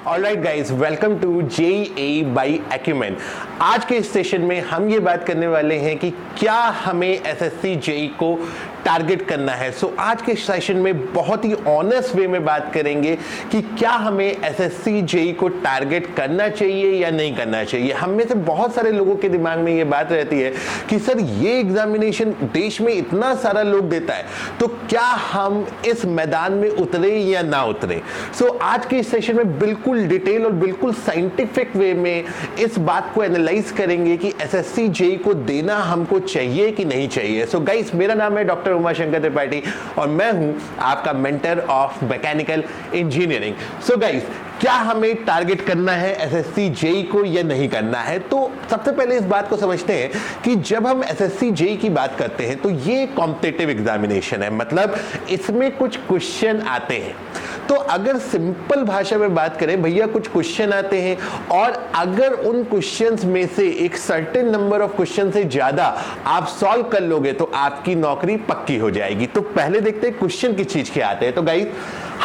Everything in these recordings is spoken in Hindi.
Alright guys, welcome to JEE by Acumen. आज के इस सेशन में हम ये बात करने वाले हैं कि क्या हमें एसएससी जेईई को टारगेट करना है। आज के सेशन में बहुत ही ऑनेस्ट वे में बात करेंगे कि क्या हमें एसएससी जेईई को टारगेट करना चाहिए या नहीं करना चाहिए। हम में से बहुत सारे लोगों के दिमाग में ये बात रहती है कि सर ये एग्जामिनेशन देश में इतना सारा लोग देता है, तो क्या हम इस मैदान में उतरे या ना उतरे। आज के इस सेशन में बिल्कुल डिटेल और बिल्कुल साइंटिफिक वे में इस बात को एनालाइज करेंगे कि एसएससी जेईई को देना हमको चाहिए कि नहीं चाहिए। गाइस, मेरा नाम है डॉक्टर उमाशंकर त्रिपाठी और मैं हूं आपका mentor of mechanical engineering. Guys, क्या हमें टारगेट करना है एसएससी जेईई को या नहीं करना है। तो सबसे पहले इस बात को समझते हैं कि जब हम एसएससी जेईई की बात करते हैं तो ये कॉम्पिटिटिव एग्जामिनेशन है, मतलब इसमें कुछ क्वेश्चन आते हैं। तो अगर सिंपल भाषा में बात करें, भैया कुछ क्वेश्चन आते हैं और अगर उन क्वेश्चंस में से एक सर्टेन नंबर ऑफ क्वेश्चन से ज्यादा आप सॉल्व कर लोगे तो आपकी नौकरी पक्की हो जाएगी। तो पहले देखते हैं क्वेश्चन किस चीज के आते हैं। तो गाइस,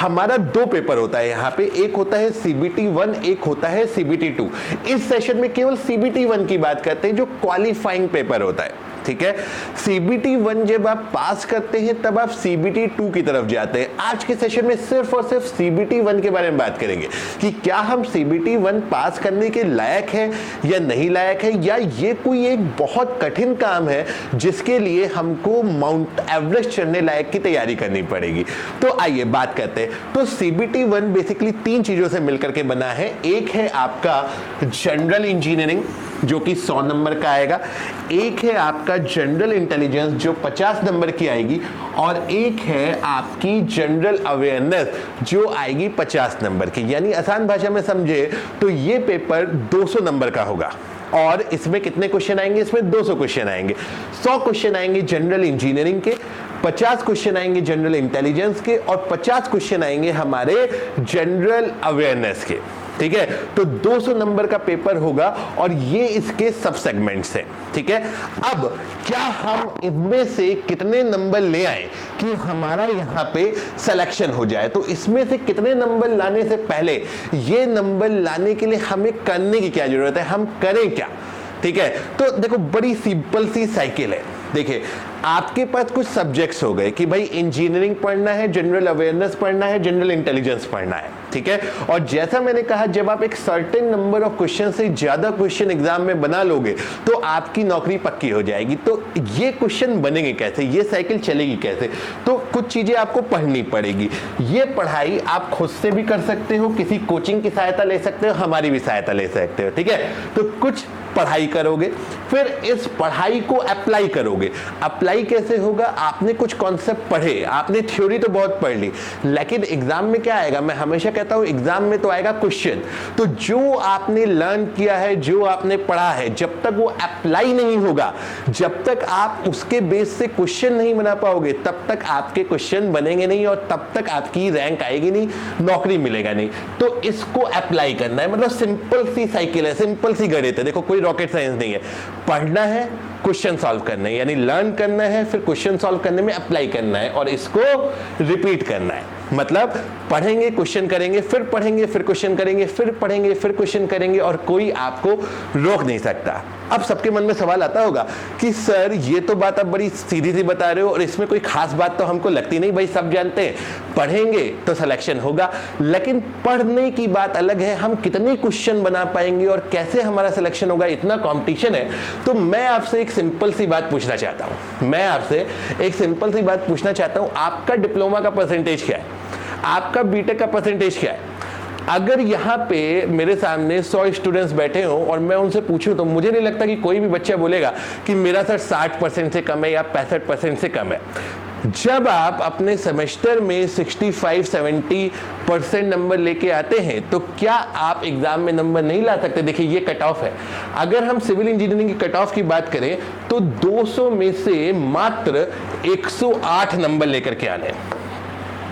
हमारा दो पेपर होता है यहाँ पे, एक होता है सीबीटी 1, एक होता है सीबीटी 2। इस सेशन में केवल सीबीटी 1 की बात करते हैं जो क्वालिफाइंग पेपर होता है, ठीक है। सीबीटी 1 जब आप पास करते हैं तब आप सीबीटी 2 की तरफ जाते हैं। आज के सेशन में सिर्फ और सिर्फ सीबीटी 1 के बारे में बात करेंगे कि क्या हम सीबीटी 1 पास करने के लायक हैं या नहीं लायक है, या ये कोई एक बहुत कठिन काम है जिसके लिए हमको माउंट एवरेस्ट चढ़ने लायक की तैयारी करनी पड़ेगी। तो आइए बात करते हैं। तो सीबीटी 1 बेसिकली 3 चीजों से मिलकर के बना है। एक है आपका जनरल इंजीनियरिंग जो कि 100 नंबर का आएगा, एक है आपका जनरल इंटेलिजेंस जो 50 नंबर की आएगी, और एक है आपकी जनरल अवेयरनेस जो आएगी 50 नंबर की। यानी आसान भाषा में समझे तो ये पेपर 200 नंबर का होगा। और इसमें कितने क्वेश्चन आएंगे? इसमें 200 क्वेश्चन आएंगे। 100 क्वेश्चन आएंगे जनरल इंजीनियरिंग के, 50 क्वेश्चन आएंगे जनरल इंटेलिजेंस के, और 50 क्वेश्चन आएंगे हमारे जनरल अवेयरनेस के, ठीक है। तो 200 नंबर का पेपर होगा और ये इसके सब सेगमेंट्स हैं, ठीक है। अब क्या हम इनमें से कितने नंबर ले आए कि हमारा यहाँ पे सिलेक्शन हो जाए। तो इसमें से कितने नंबर लाने से पहले ये नंबर लाने के लिए हमें करने की क्या जरूरत है, हम करें क्या, ठीक है। तो देखो, बड़ी सिंपल सी साइकिल है। देखिए, आपके पास कुछ सब्जेक्ट्स हो गए कि भाई इंजीनियरिंग पढ़ना है, जनरल अवेयरनेस पढ़ना है, जनरल इंटेलिजेंस पढ़ना है, ठीक है। और जैसा मैंने कहा, जब आप एक सर्टेन नंबर ऑफ क्वेश्चन से ज्यादा क्वेश्चन एग्जाम में बना लोगे तो आपकी नौकरी पक्की हो जाएगी। तो ये क्वेश्चन बनेंगे कैसे, ये साइकिल चलेगी कैसे, तो कुछ चीजें आपको पढ़नी पड़ेगी। ये पढ़ाई आप खुद से भी कर सकते हो, किसी कोचिंग की सहायता ले सकते हो, हमारी भी सहायता ले सकते हो, ठीक है। तो कुछ पढ़ाई करोगे, फिर इस पढ़ाई को अप्लाई करोगे। अप्लाई कैसे होगा? आपने कुछ कॉन्सेप्ट पढ़े, आपने थ्योरी तो बहुत पढ़ ली, लेकिन एग्जाम में क्या आएगा? मैं हमेशा कहता हूं एग्जाम में तो आएगा क्वेश्चन। तो जो आपने लर्न किया है, जो आपने पढ़ा है, जब तक वो अप्लाई नहीं होगा, जब तक आप उसके बेस से क्वेश्चन नहीं बना पाओगे, तब तक आपके क्वेश्चन बनेंगे नहीं और तब तक आपकी रैंक आएगी नहीं, नौकरी मिलेगा नहीं। तो इसको अप्लाई करना है, मतलब सिंपल सी साइकिल है, सिंपल सी गणित है। देखो, कोई रॉकेट साइंस नहीं है। पढ़ना है, क्वेश्चन सॉल्व करना है, यानी लर्न करना है, फिर क्वेश्चन सॉल्व करने में अप्लाई करना है और इसको रिपीट करना है। मतलब पढ़ेंगे, क्वेश्चन करेंगे, फिर पढ़ेंगे, फिर क्वेश्चन करेंगे, फिर पढ़ेंगे, फिर क्वेश्चन करेंगे और कोई आपको रोक नहीं सकता। अब सबके मन में सवाल आता होगा कि सर ये तो बात आप बड़ी सीधी सी बता रहे हो और इसमें कोई खास बात तो हमको लगती नहीं। भाई, सब जानते हैं पढ़ेंगे तो सिलेक्शन होगा, लेकिन पढ़ने की बात अलग है। हम कितने क्वेश्चन बना पाएंगे और कैसे हमारा सिलेक्शन होगा, इतना कंपटीशन है। तो मैं आपसे एक सिंपल सी बात पूछना चाहता हूं, आपका डिप्लोमा का परसेंटेज क्या है? आपका बीटेक का परसेंटेज क्या है? अगर यहाँ पे मेरे सामने 100 स्टूडेंट्स बैठे हों और मैं उनसे पूछूं तो मुझे नहीं लगता कि कोई भी बच्चा बोलेगा कि मेरा सर 60% से कम है या 65% से कम है। जब आप अपने सेमेस्टर में 65-70% नंबर लेके आते हैं तो क्या आप एग्जाम में नंबर नहीं ला सकते? देखिए, ये कट ऑफ है। अगर हम सिविल इंजीनियरिंग की कट ऑफ की बात करें तो 200 में से मात्र 108 नंबर लेकर के आने।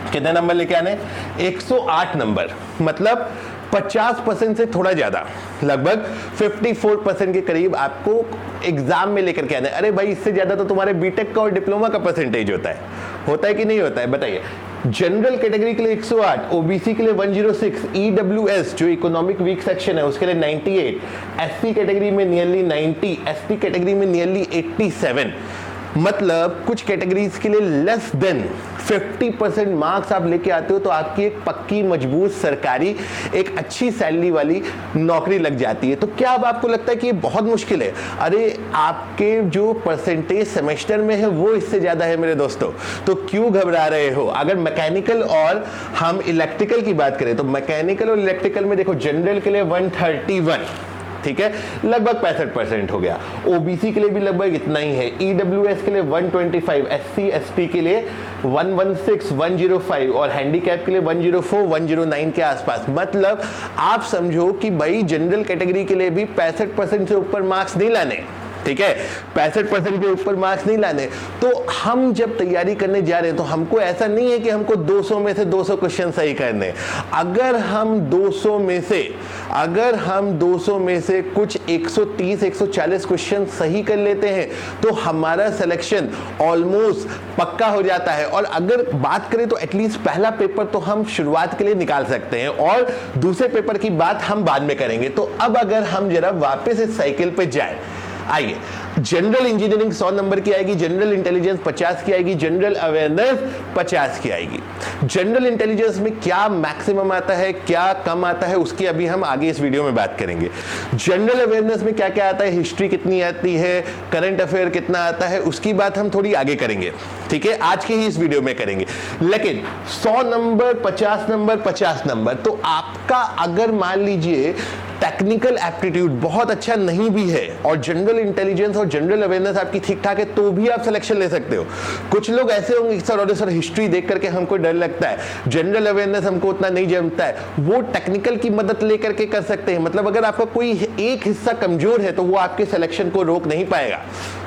कितने नंबर लेके आने? 108 नंबर। मतलब 50% से थोड़ा ज्यादा, लगभग 54% के करीब आपको एग्जाम में लेकर के आना है। अरे भाई, इससे ज्यादा तो तुम्हारे बीटेक का और डिप्लोमा का परसेंटेज होता है कि नहीं होता है, बताइए। जनरल कैटेगरी के लिए 108, ओबीसी के लिए 106, ईडब्ल्यूएस जो इकोनॉमिक वीक सेक्शन है उसके लिए 98, एससी कैटेगरी में नियरली 90, एसटी कैटेगरी में नियरली 87। मतलब कुछ कैटेगरीज के लिए लेस देन 50% मार्क्स आप लेके आते हो तो आपकी एक पक्की मजबूत सरकारी एक अच्छी सैलरी वाली नौकरी लग जाती है। तो क्या अब आपको लगता है कि ये बहुत मुश्किल है? अरे आपके जो परसेंटेज सेमेस्टर में है वो इससे ज्यादा है मेरे दोस्तों, तो क्यों घबरा रहे हो? अगर मैकेनिकल और हम इलेक्ट्रिकल की बात करें तो मैकेनिकल और इलेक्ट्रिकल में देखो, जनरल के लिए 131, ठीक है, लगभग 65% हो गया। ओबीसी के लिए भी लगभग इतना ही है, ईडब्ल्यूएस के लिए 125, एससी एसटी के लिए 116, 105 और हैंडीकैप के लिए 104, 109 के आसपास। मतलब आप समझो कि भाई जनरल कैटेगरी के लिए भी 65% से ऊपर मार्क्स नहीं लाने, ठीक है, 65% के ऊपर मार्क्स नहीं लाने। तो हम जब तैयारी करने जा रहे हैं तो हमको ऐसा नहीं है कि हमको 200 में से 200 क्वेश्चन सही करने। अगर हम 200 में से कुछ 130 140 क्वेश्चन सही कर लेते हैं तो हमारा सिलेक्शन ऑलमोस्ट पक्का हो जाता है। और अगर बात करें तो एटलीस्ट पहला पेपर तो हम शुरुआत के लिए निकाल सकते हैं और दूसरे पेपर की बात हम बाद में करेंगे। तो अब अगर हम जरा वापस इस साइकिल पे जाएं, आइए, जनरल इंजीनियरिंग 100 नंबर की आएगी, जनरल इंटेलिजेंस 50 की आएगी, जनरल अवेयरनेस 50 की आएगी। जनरल इंटेलिजेंस में क्या मैक्सिमम आता है, क्या कम आता है, उसकी अभी हम आगे इस वीडियो में बात करेंगे। जनरल अवेयरनेस में क्या क्या आता है, हिस्ट्री कितनी आती है, करंट अफेयर कितना आता है, उसकी बात हम थोड़ी आगे करेंगे, ठीक है, आज के ही इस वीडियो में करेंगे। लेकिन 100 नंबर 50 नंबर 50 नंबर, तो आपका अगर मान लीजिए टेक्निकल एप्टीट्यूड बहुत अच्छा नहीं भी है और जनरल इंटेलिजेंस और जनरल अवेयरनेस आपकी ठीक ठाक है तो भी आप सिलेक्शन ले सकते हो। कुछ लोग ऐसे होंगे सर हिस्ट्री देख करके हमको डर लगता है, जनरल अवेयरनेस हमको उतना नहीं जमता है, वो टेक्निकल की मदद लेकर के कर सकते हैं। मतलब अगर आपका कोई एक हिस्सा कमजोर है तो वो आपके सिलेक्शन को रोक नहीं पाएगा,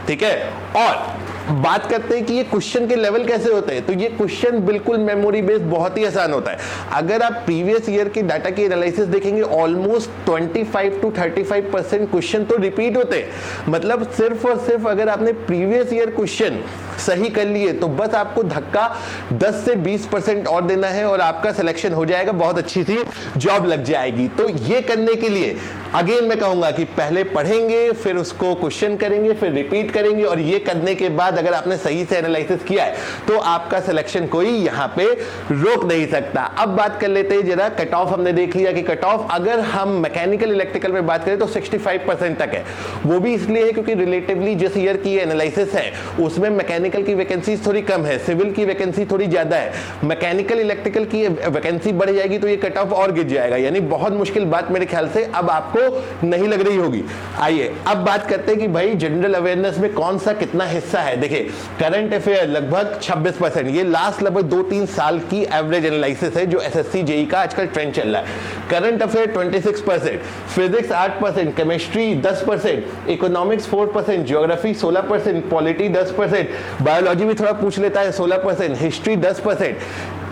ठीक है। और बात करते हैं कि ये क्वेश्चन के लेवल कैसे होते हैं, तो ये क्वेश्चन बिल्कुल मेमोरी बेस्ड बहुत ही आसान होता है। अगर आप प्रीवियस ईयर के डाटा की एनालिसिस देखेंगे, ऑलमोस्ट 25 to 35% क्वेश्चन तो रिपीट होते हैं। मतलब सिर्फ और सिर्फ अगर आपने प्रीवियस ईयर क्वेश्चन सही कर लिए तो बस आपको धक्का 10 से 20% और देना है और आपका सिलेक्शन हो जाएगा, बहुत अच्छी सी जॉब लग जाएगी। तो ये करने के लिए अगेन मैं कहूंगा कि पहले पढ़ेंगे, फिर उसको क्वेश्चन करेंगे, फिर रिपीट करेंगे और ये करने के बाद अगर आपने सही से एनालिसिस किया है तो आपका सिलेक्शन कोई यहां पे रोक नहीं सकता। अब बात कर लेते हैं जरा कट ऑफ। हमने देख लिया कि कट ऑफ अगर हम मैकेनिकल इलेक्ट्रिकल में बात करें तो 65% तक है। वो भी इसलिए है क्योंकि रिलेटिवली जिस ईयर की एनालिसिस है उसमें मैकेनिकल की वैकेंसी थोड़ी कम है, सिविल की वैकेंसी थोड़ी ज्यादा है। मैकेनिकल इलेक्ट्रिकल की वैकेंसी बढ़ जाएगी तो ये कट ऑफ और गिर जाएगा, यानी बहुत मुश्किल बात मेरे ख्याल से अब आपको नहीं लग रही होगी। आइए अब बात करते हैं कि भाई जनरल अवेयरनेस में कौन सा कितना हिस्सा है। देखिए करंट अफेयर लगभग 26%, ये लास्ट लगभग 2-3 साल की एवरेज एनालिसिस है जो एसएससी जेई का आजकल ट्रेंड चल रहा है। Current affair 26%, physics 8%, chemistry 10%, economics 4%, geography 16%, polity 10%, biology भी थोड़ा पूछ लेता है 16%, हिस्ट्री 10%।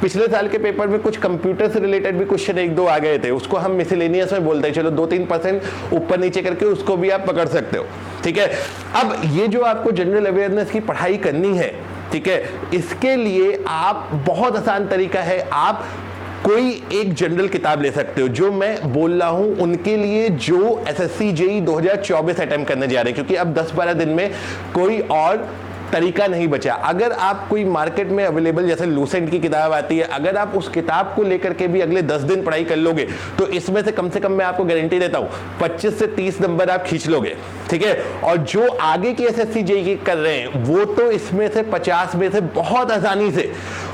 पिछले साल के पेपर में कुछ कंप्यूटर से रिलेटेड भी क्वेश्चन 1-2 आ गए थे, उसको हम मिसलेनियस में बोलते हैं, चलो 2-3% ऊपर नीचे करके उसको भी आप पकड़ सकते हो, ठीक है। अब ये जो आपको जनरल अवेयरनेस की पढ़ाई करनी है, ठीक है, इसके लिए आप बहुत आसान तरीका है, आप कोई एक जनरल किताब ले सकते हो। जो मैं बोल रहा हूं उनके लिए जो एसएससी जेई 2024 अटेम्प्ट करने जा रहे हैं, क्योंकि अब 10-12 दिन में कोई और तरीका नहीं बचा। अगर आप कोई मार्केट में अवेलेबल जैसे लूसेंट की किताब आती है, अगर आप उस किताब को लेकर के भी अगले 10 दिन पढ़ाई कर लोगे तो इसमें से कम मैं आपको गारंटी देता हूं 25 से 30 नंबर आप खींच लोगे, ठीक है। और जो आगे की एसएससी जेईई कर रहे हैं वो तो इसमें से 50 में से बहुत आसानी से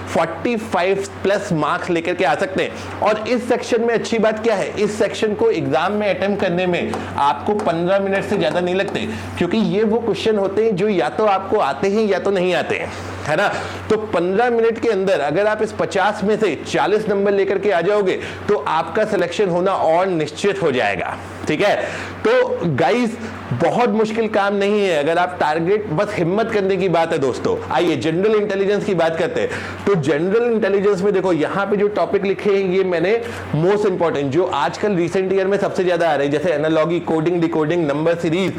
45+ मार्क्स लेकर के आ सकते हैं। और इस सेक्शन में अच्छी बात क्या है, इस सेक्शन को एग्जाम में अटेम्प्ट करने में आपको 15 मिनट से ज्यादा नहीं लगते, क्योंकि ये वो क्वेश्चन होते हैं जो या तो आपको आते हैं या तो नहीं आते हैं, है ना। तो 15 मिनट के अंदर अगर आप इस 50 में से 40 नंबर लेकर के आ जाओगे तो आपका सिलेक्शन होना और निश्चित हो जाएगा, ठीक है। तो गाइस बहुत मुश्किल काम नहीं है, अगर आप टारगेट, बस हिम्मत करने की बात है दोस्तों। आइए जनरल इंटेलिजेंस की बात करते हैं। तो जनरल इंटेलिजेंस में देखो यहाँ पे जो टॉपिक लिखे हैं ये मैंने मोस्ट इंपॉर्टेंट, जो आजकल रिसेंट ईयर में सबसे ज्यादा आ रहे हैं, जैसे analogy, coding, decoding, number series,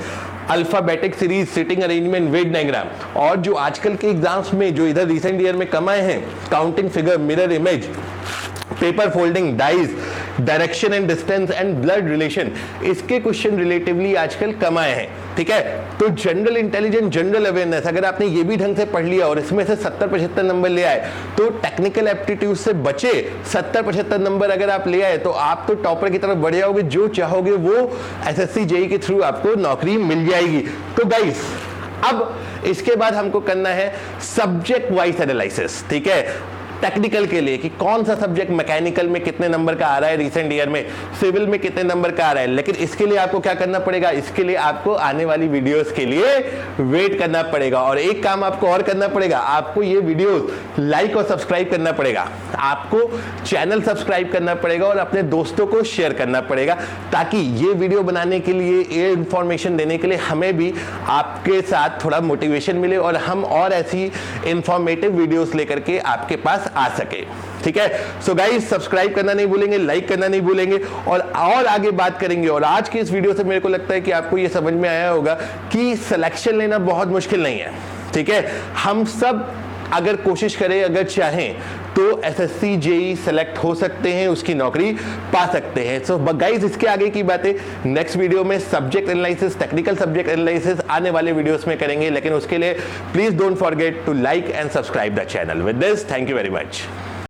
alphabetic series, sitting arrangement, Venn diagram, और जो आजकल के एग्जाम्स में जो इधर रिसेंट ईयर में कम आए हैं, counting figure, mirror image, paper folding, dice, direction and distance and blood relation, इसके क्वेश्चन रिलेटिवली आजकल कम आए हैं। ठीक है, तो जनरल इंटेलिजेंस, जनरल अवेयरनेस, अगर आपने ये भी ढंग से पढ़ लिया और इसमें से 70-75 नंबर ले आए, तो टेक्निकल एप्टीट्यूड से बचे 70-75 नंबर अगर आप ले आए तो आप तो टॉपर की तरफ बढ़ जाओगे, जो चाहोगे वो एसएससी जेईई के थ्रू आपको नौकरी मिल जाएगी। तो गाइस अब इसके बाद हमको करना है सब्जेक्ट वाइज एनालिसिस। ठीक है, टेक्निकल के लिए कि कौन सा सब्जेक्ट, मैकेनिकल में कितने नंबर का आ रहा है रिसेंट ईयर में, सिविल में कितने नंबर का आ रहा है, लेकिन इसके लिए आपको क्या करना पड़ेगा, इसके लिए आपको आने वाली वीडियोस के लिए वेट करना पड़ेगा। और एक काम आपको और करना पड़ेगा, आपको ये वीडियोस लाइक और सब्सक्राइब करना पड़ेगा, आपको चैनल सब्सक्राइब करना पड़ेगा और अपने दोस्तों को शेयर करना पड़ेगा, ताकि ये वीडियो बनाने के लिए, ये इंफॉर्मेशन देने के लिए हमें भी आपके साथ थोड़ा मोटिवेशन मिले और हम और ऐसी इंफॉर्मेटिव वीडियोस लेकर के आपके पास आ सके। ठीक है, सो गाइस सब्सक्राइब करना नहीं भूलेंगे, लाइक करना नहीं भूलेंगे, और आगे बात करेंगे। और आज के इस वीडियो से मेरे को लगता है कि आपको ये समझ में आया होगा कि सिलेक्शन लेना बहुत मुश्किल नहीं है। ठीक है, हम सब अगर कोशिश करें, अगर चाहें तो एसएससी जेईई सेलेक्ट हो सकते हैं, उसकी नौकरी पा सकते हैं। सो गाइस इसके आगे की बातें नेक्स्ट वीडियो में subject analysis, technical subject analysis आने वाले वीडियोस में करेंगे, लेकिन उसके लिए please don't forget to like and subscribe the channel. With this, thank you very much.